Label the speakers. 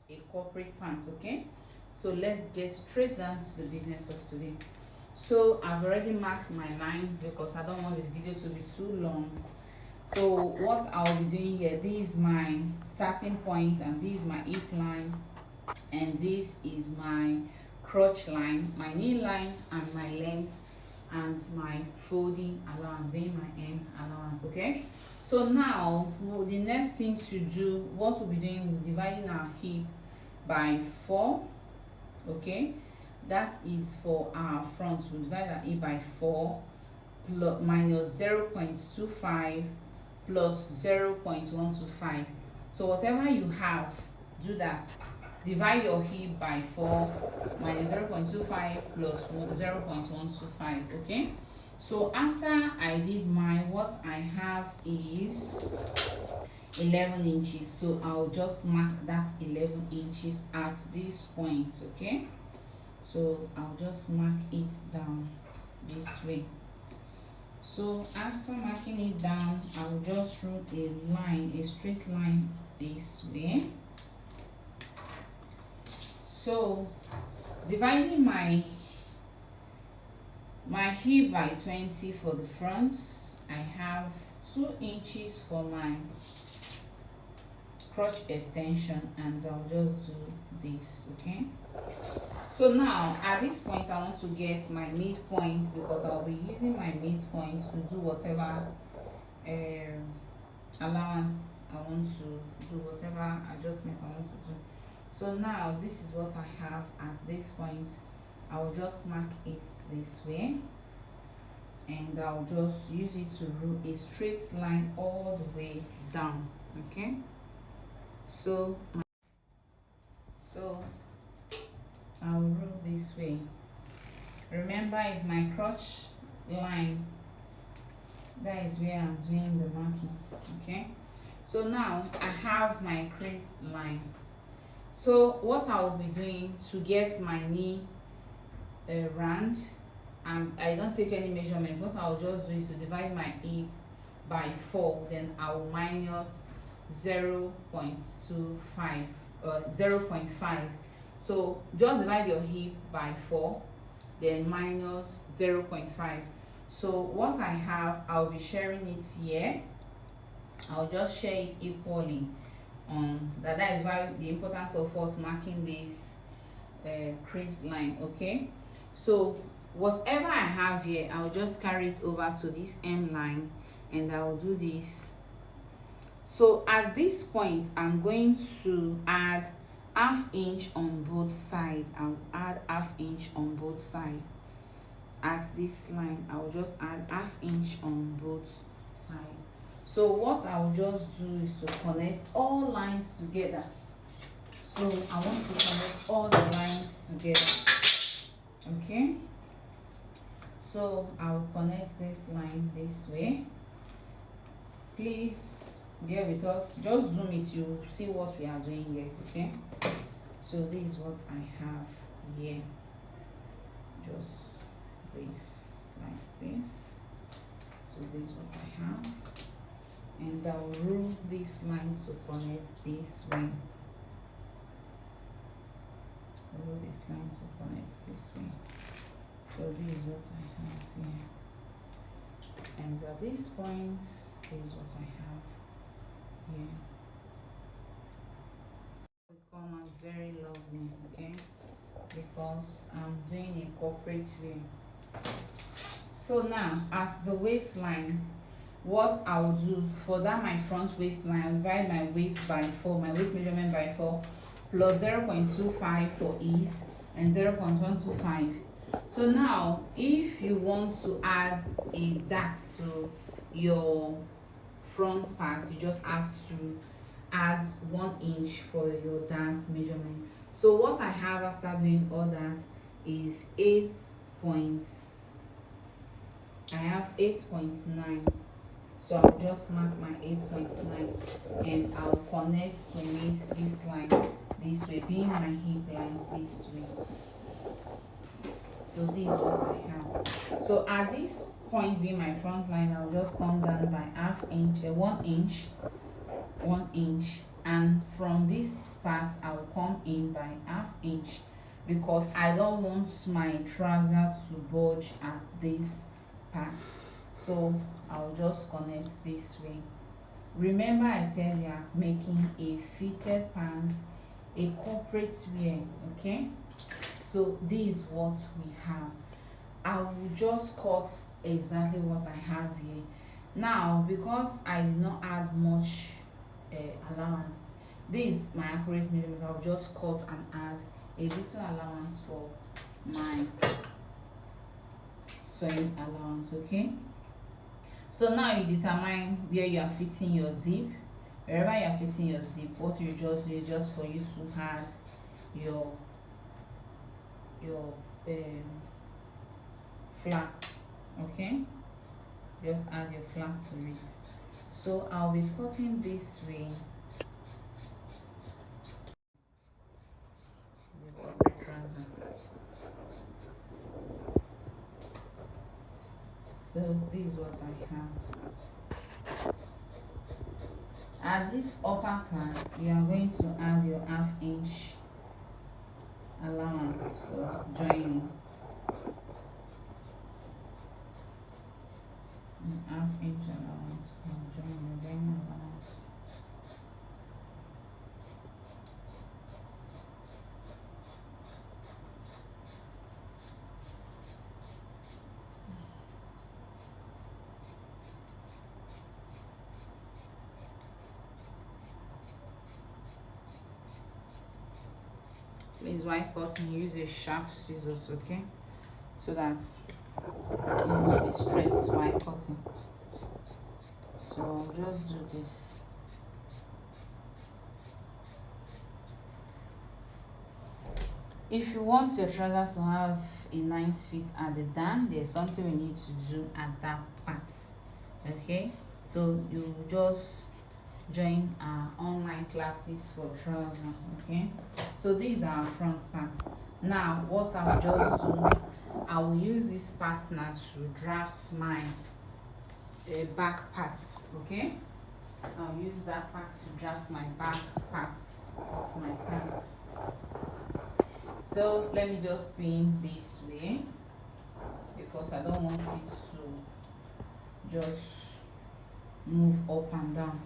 Speaker 1: a corporate pant. Okay, so let's get straight down to the business of today. So I've already marked my lines because I don't want the video to be too long. So what I'll be doing here, this is my starting point and this is my hip line, and this is my crotch line, my knee line, and my length, and my folding allowance being my hem allowance. Okay, so now the next thing to do, what we'll be doing, we're dividing our hip by 4. Okay, that is for our front. We'll divide our hip by 4 plus minus 0.25 plus 0.125. So whatever you have, do that. Divide your hip by 4 minus 0.25 plus 0.125. Okay, so after I did mine, what I have is 11 inches. So I'll just mark that 11 inches at this point. Okay, so I'll just mark it down this way. So after marking it down, I'll just draw a line, a straight line this way. So dividing my hip by 20 for the front, I have 2 inches for my crotch extension, and I'll just do this. Okay, so now at this point I want to get my midpoint, because I'll be using my midpoint to do whatever allowance I want to do, whatever adjustments I want to do. So now this is what I have at this point. I'll just mark it this way, and I'll just use it to rule a straight line all the way down. Okay, so I'll rule this way. Remember, it's my crotch line. That is where I'm doing the marking. Okay, so now I have my crease line. So what I will be doing to get my knee round, and I don't take any measurement, what I'll just do is to divide my hip by 4, then I'll minus 0.25 0.5. So just divide your hip by 4, then minus 0.5. So what I have, I'll be sharing it here. I'll just share it equally. That is why the importance of us marking this crease line. Okay, so whatever I have here, I'll just carry it over to this M line, and I'll do this. So at this point, I'm going to add ½ inch on both sides. I'll add ½ inch on both sides. At this line, I'll just add ½ inch on both sides. So what I'll just do is to connect all lines together. So I want to connect all the lines together. Okay, so I'll connect this line this way. Please bear with us, just zoom it, you see what we are doing here. Okay, so this is what I have here, just this, like this. So this is what I have, and I'll rule this line to connect this way. Rule this line to connect this way. So this is what I have here, and at this point, this is what I have here. It come out very lovely, okay, because I'm doing a corporate way. So now at the waistline, what I'll do for that, my front waistline, I'll divide my waist by 4, my waist measurement by 4, plus 0.25 for ease, and 0.125. So now if you want to add a dart to your front part, you just have to add 1 inch for your dart measurement. So what I have after doing all that is 8.9. So I'll just mark my 8.9, and I'll connect to meet this line this way, being my hip line this way. So this is what I have. So at this point being my front line, I'll just come down by ½ inch, 1 inch, 1 inch, and from this part I will come in by ½ inch because I don't want my trouser to bulge at this part. So I'll just connect this way. Remember I said we are making a fitted pants, a corporate wear, okay? So this is what we have. I will just cut exactly what I have here. Now because I did not add much allowance, this is my accurate millimeter. I'll just cut and add a little allowance for my sewing allowance, okay? So now you determine where you are fitting your zip. Wherever you are fitting your zip, what you just do is just for you to add your flap, okay? Just add your flap to it. So I'll be cutting this way. So this is what I have. At this upper part, you are going to add your ½ inch allowance for joining. ½ inch allowance for joining allowance. Please, while cutting, use a sharp scissors, okay? So that you will not be stressed while cutting. So I'll just do this. If you want your trousers to have a nice fit at the down, there's something we need to do at that part, okay? So you just join our online classes for trousers, okay? So these are our front parts. Now what I'll just do, I will use this part now to draft my back parts, okay? I'll use that part to draft my back parts of my pants. So let me just pin this way because I don't want it to just move up and down.